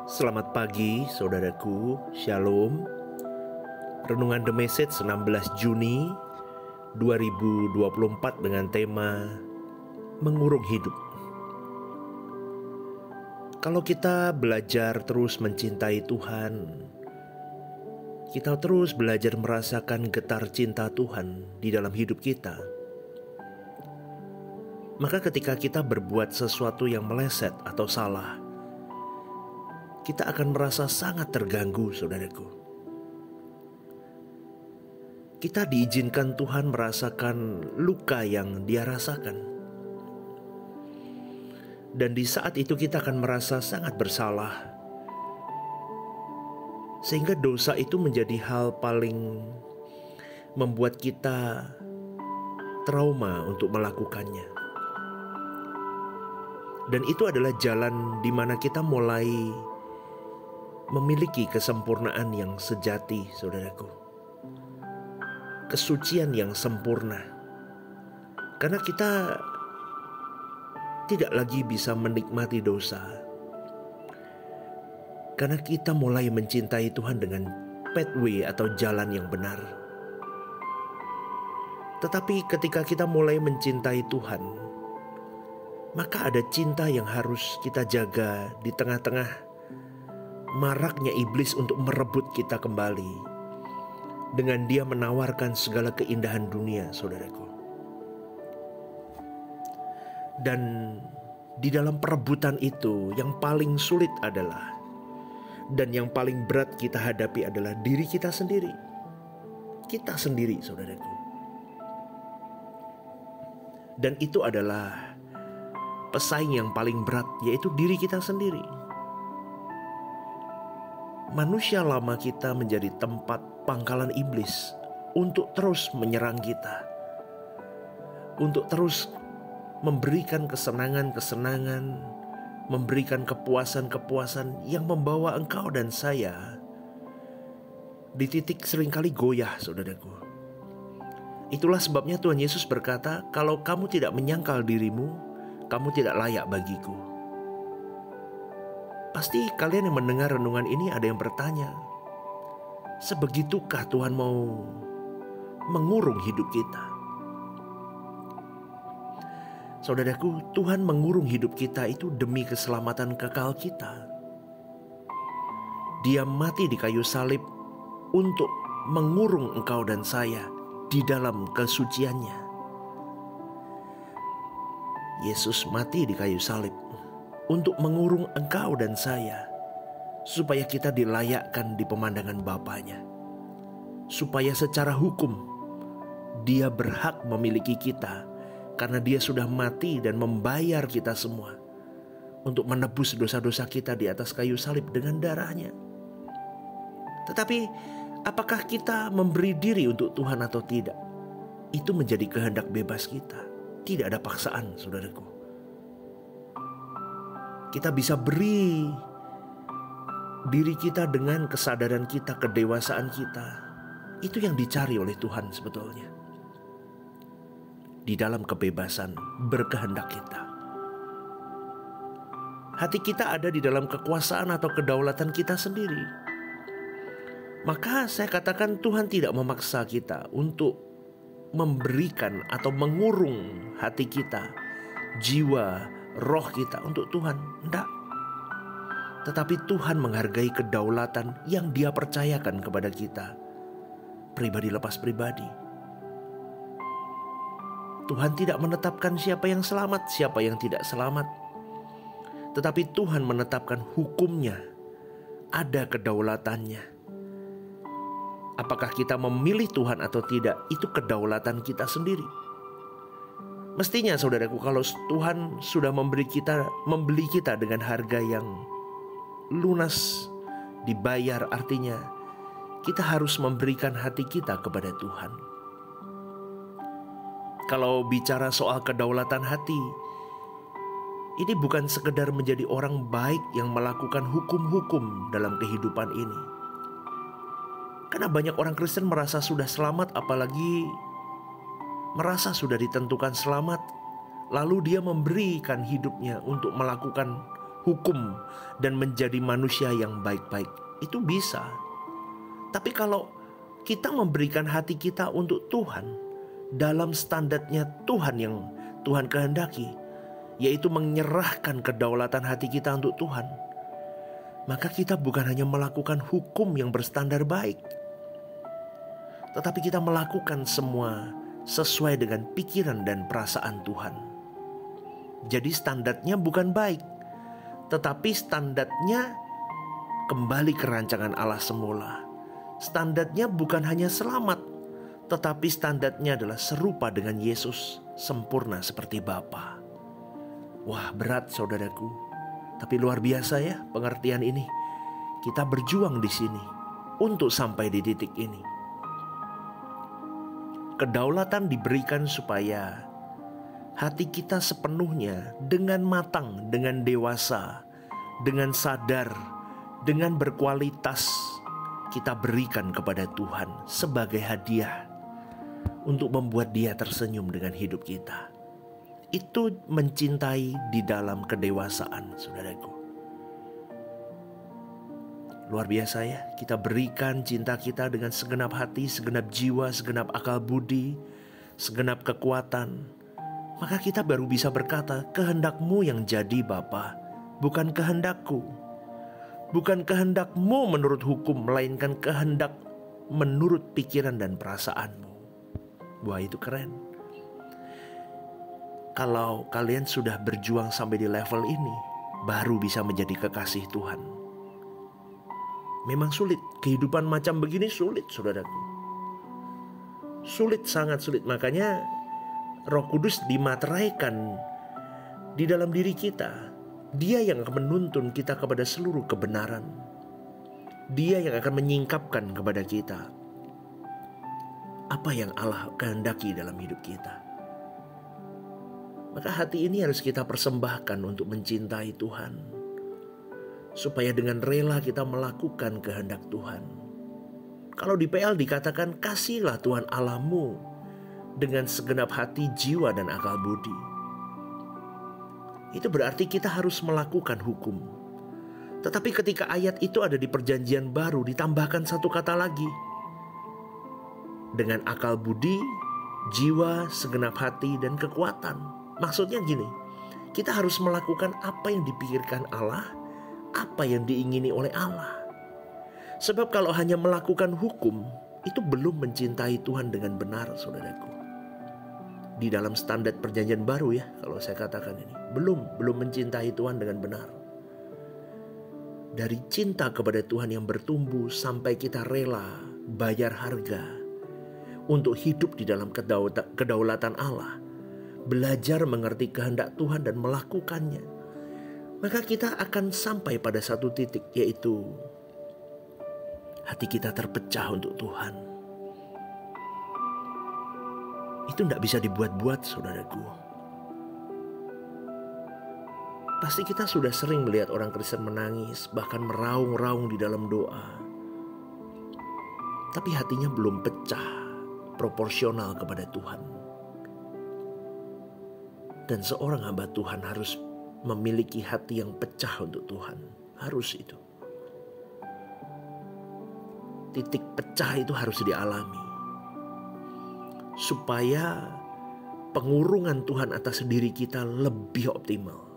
Selamat pagi saudaraku, Shalom. Renungan The Message 16 Juni 2024 dengan tema Mengurung Hidup. Kalau kita belajar terus mencintai Tuhan, kita terus belajar merasakan getar cinta Tuhan di dalam hidup kita, maka ketika kita berbuat sesuatu yang meleset atau salah, kita akan merasa sangat terganggu, saudaraku. Kita diizinkan Tuhan merasakan luka yang Dia rasakan. Dan di saat itu kita akan merasa sangat bersalah. Sehingga dosa itu menjadi hal paling membuat kita trauma untuk melakukannya. Dan itu adalah jalan di mana kita mulai memiliki kesempurnaan yang sejati, saudaraku. Kesucian yang sempurna. Karena kita tidak lagi bisa menikmati dosa. Karena kita mulai mencintai Tuhan dengan pathway atau jalan yang benar. Tetapi ketika kita mulai mencintai Tuhan, maka ada cinta yang harus kita jaga di tengah-tengah maraknya iblis untuk merebut kita kembali dengan dia menawarkan segala keindahan dunia, saudaraku. Dan di dalam perebutan itu yang paling sulit adalah, dan yang paling berat kita hadapi adalah diri kita sendiri. Kita sendiri, saudaraku. Dan itu adalah pesaing yang paling berat, yaitu diri kita sendiri. Manusia lama kita menjadi tempat pangkalan iblis untuk terus menyerang kita, untuk terus memberikan kesenangan-kesenangan, memberikan kepuasan-kepuasan yang membawa engkau dan saya di titik seringkali goyah, saudaraku. Itulah sebabnya Tuhan Yesus berkata, kalau kamu tidak menyangkal dirimu, kamu tidak layak bagiku. Pasti kalian yang mendengar renungan ini ada yang bertanya, sebegitukah Tuhan mau mengurung hidup kita? Saudaraku, Tuhan mengurung hidup kita itu demi keselamatan kekal kita. Dia mati di kayu salib untuk mengurung engkau dan saya di dalam kesuciannya. Yesus mati di kayu salib untuk mengurung engkau dan saya, supaya kita dilayakkan di pemandangan Bapanya, supaya secara hukum Dia berhak memiliki kita, karena Dia sudah mati dan membayar kita semua untuk menebus dosa-dosa kita di atas kayu salib dengan darahnya. Tetapi apakah kita memberi diri untuk Tuhan atau tidak? Itu menjadi kehendak bebas kita. Tidak ada paksaan, saudaraku. Kita bisa beri diri kita dengan kesadaran kita, kedewasaan kita. Itu yang dicari oleh Tuhan sebetulnya. Di dalam kebebasan berkehendak kita. Hati kita ada di dalam kekuasaan atau kedaulatan kita sendiri. Maka saya katakan Tuhan tidak memaksa kita untuk memberikan atau mengurung hati kita, jiwa, roh kita untuk Tuhan. Tidak. Tetapi Tuhan menghargai kedaulatan yang Dia percayakan kepada kita, pribadi lepas pribadi. Tuhan tidak menetapkan siapa yang selamat, siapa yang tidak selamat. Tetapi Tuhan menetapkan hukumnya. Ada kedaulatannya. Apakah kita memilih Tuhan atau tidak, itu kedaulatan kita sendiri. Mestinya saudaraku, kalau Tuhan sudah membeli kita dengan harga yang lunas, dibayar, artinya kita harus memberikan hati kita kepada Tuhan. Kalau bicara soal kedaulatan hati, ini bukan sekedar menjadi orang baik yang melakukan hukum-hukum dalam kehidupan ini. Karena banyak orang Kristen merasa sudah selamat, apalagi merasa sudah ditentukan selamat, lalu dia memberikan hidupnya untuk melakukan hukum dan menjadi manusia yang baik-baik. Itu bisa. Tapi kalau kita memberikan hati kita untuk Tuhan dalam standarnya Tuhan yang Tuhan kehendaki, yaitu menyerahkan kedaulatan hati kita untuk Tuhan, maka kita bukan hanya melakukan hukum yang berstandar baik, tetapi kita melakukan semua sesuai dengan pikiran dan perasaan Tuhan. Jadi standarnya bukan baik, tetapi standarnya kembali ke rancangan Allah semula. Standarnya bukan hanya selamat, tetapi standarnya adalah serupa dengan Yesus, sempurna seperti Bapa. Wah, berat saudaraku, tapi luar biasa ya pengertian ini. Kita berjuang di sini untuk sampai di titik ini. Kedaulatan diberikan supaya hati kita sepenuhnya dengan matang, dengan dewasa, dengan sadar, dengan berkualitas kita berikan kepada Tuhan sebagai hadiah untuk membuat Dia tersenyum dengan hidup kita. Itu mencintai di dalam kedewasaan, saudaraku. Luar biasa ya, kita berikan cinta kita dengan segenap hati, segenap jiwa, segenap akal budi, segenap kekuatan. Maka kita baru bisa berkata, kehendak-Mu yang jadi Bapa, bukan kehendakku. Bukan kehendak-Mu menurut hukum, melainkan kehendak menurut pikiran dan perasaan-Mu. Wah, itu keren. Kalau kalian sudah berjuang sampai di level ini, baru bisa menjadi kekasih Tuhan. Memang sulit, kehidupan macam begini sulit, saudaraku. Sulit, sangat sulit. Makanya Roh Kudus dimateraikan di dalam diri kita. Dia yang akan menuntun kita kepada seluruh kebenaran. Dia yang akan menyingkapkan kepada kita apa yang Allah kehendaki dalam hidup kita. Maka hati ini harus kita persembahkan untuk mencintai Tuhan, supaya dengan rela kita melakukan kehendak Tuhan. Kalau di PL dikatakan, kasihlah Tuhan Allahmu dengan segenap hati, jiwa, dan akal budi. Itu berarti kita harus melakukan hukum. Tetapi ketika ayat itu ada di perjanjian baru, ditambahkan satu kata lagi. Dengan akal budi, jiwa, segenap hati, dan kekuatan. Maksudnya gini, kita harus melakukan apa yang dipikirkan Allah, apa yang diingini oleh Allah. Sebab kalau hanya melakukan hukum, itu belum mencintai Tuhan dengan benar, saudaraku. Di dalam standar perjanjian baru ya, kalau saya katakan ini, belum mencintai Tuhan dengan benar. Dari cinta kepada Tuhan yang bertumbuh sampai kita rela bayar harga untuk hidup di dalam kedaulatan Allah, belajar mengerti kehendak Tuhan dan melakukannya, maka kita akan sampai pada satu titik, yaitu hati kita terpecah untuk Tuhan. Itu tidak bisa dibuat-buat, saudaraku. Pasti kita sudah sering melihat orang Kristen menangis, bahkan meraung-raung di dalam doa. Tapi hatinya belum pecah, proporsional kepada Tuhan. Dan seorang hamba Tuhan harus memiliki hati yang pecah untuk Tuhan. Harus itu. Titik pecah itu harus dialami, supaya pengurungan Tuhan atas diri kita lebih optimal.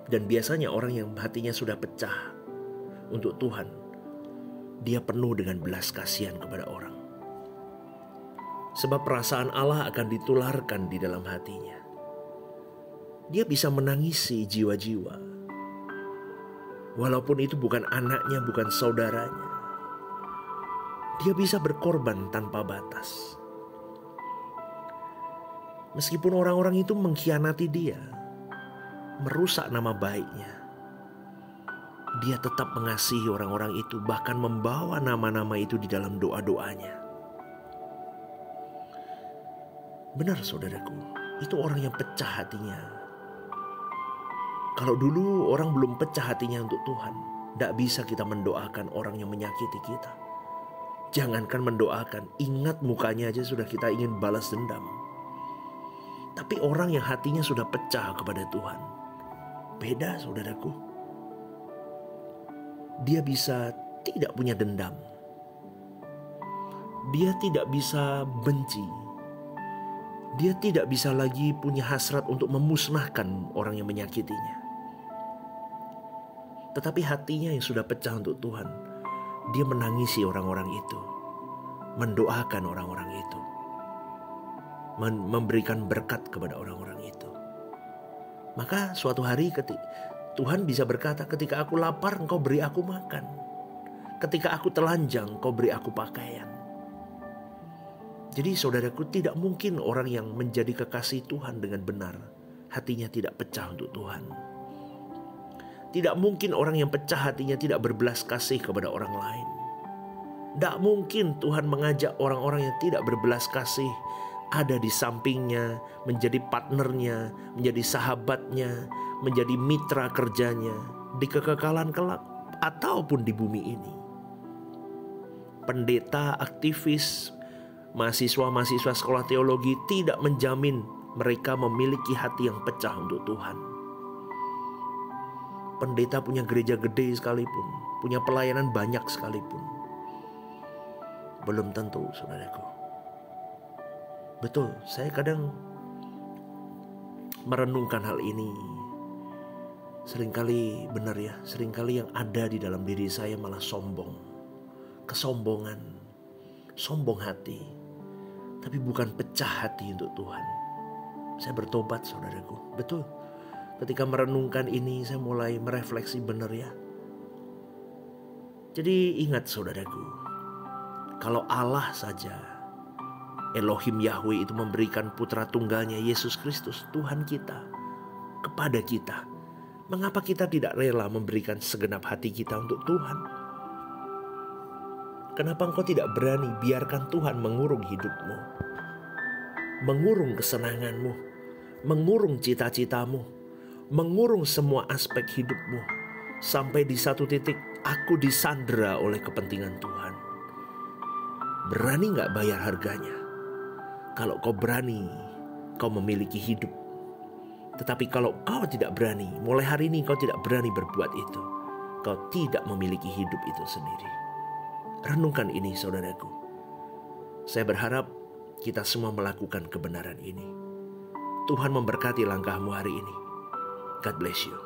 Dan biasanya orang yang hatinya sudah pecah untuk Tuhan, dia penuh dengan belas kasihan kepada orang. Sebab perasaan Allah akan ditularkan di dalam hatinya. Dia bisa menangisi jiwa-jiwa, walaupun itu bukan anaknya, bukan saudaranya. Dia bisa berkorban tanpa batas. Meskipun orang-orang itu mengkhianati dia, merusak nama baiknya, dia tetap mengasihi orang-orang itu, bahkan membawa nama-nama itu di dalam doa-doanya. Benar, saudaraku, itu orang yang pecah hatinya. Kalau dulu orang belum pecah hatinya untuk Tuhan, tidak bisa kita mendoakan orang yang menyakiti kita. Jangankan mendoakan, ingat mukanya aja sudah kita ingin balas dendam. Tapi orang yang hatinya sudah pecah kepada Tuhan, beda saudaraku. Dia bisa tidak punya dendam. Dia tidak bisa benci. Dia tidak bisa lagi punya hasrat untuk memusnahkan orang yang menyakitinya. Tetapi hatinya yang sudah pecah untuk Tuhan, dia menangisi orang-orang itu, mendoakan orang-orang itu, memberikan berkat kepada orang-orang itu. Maka suatu hari Tuhan bisa berkata, ketika aku lapar engkau beri aku makan. Ketika aku telanjang engkau beri aku pakaian. Jadi saudaraku, tidak mungkin orang yang menjadi kekasih Tuhan dengan benar, hatinya tidak pecah untuk Tuhan. Tidak mungkin orang yang pecah hatinya tidak berbelas kasih kepada orang lain. Tidak mungkin Tuhan mengajak orang-orang yang tidak berbelas kasih ada di sampingnya, menjadi partnernya, menjadi sahabatnya, menjadi mitra kerjanya di kekekalan kelak ataupun di bumi ini. Pendeta, aktivis, mahasiswa-mahasiswa sekolah teologi tidak menjamin mereka memiliki hati yang pecah untuk Tuhan. Pendeta punya gereja gede sekalipun, punya pelayanan banyak sekalipun, belum tentu saudaraku. Betul, saya kadang merenungkan hal ini. Seringkali benar ya, seringkali yang ada di dalam diri saya malah sombong, kesombongan, sombong hati, tapi bukan pecah hati untuk Tuhan. Saya bertobat saudaraku, betul. Ketika merenungkan ini saya mulai merefleksi benar ya. Jadi ingat saudaraku, kalau Allah saja, Elohim Yahweh itu memberikan putra tunggalnya Yesus Kristus, Tuhan kita, kepada kita, mengapa kita tidak rela memberikan segenap hati kita untuk Tuhan? Kenapa engkau tidak berani biarkan Tuhan mengurung hidupmu, mengurung kesenanganmu, mengurung cita-citamu, mengurung semua aspek hidupmu, sampai di satu titik aku disandera oleh kepentingan Tuhan. Berani gak bayar harganya? Kalau kau berani, kau memiliki hidup. Tetapi kalau kau tidak berani, mulai hari ini kau tidak berani berbuat itu, kau tidak memiliki hidup itu sendiri. Renungkan ini saudaraku. Saya berharap kita semua melakukan kebenaran ini. Tuhan memberkati langkahmu hari ini. God bless you.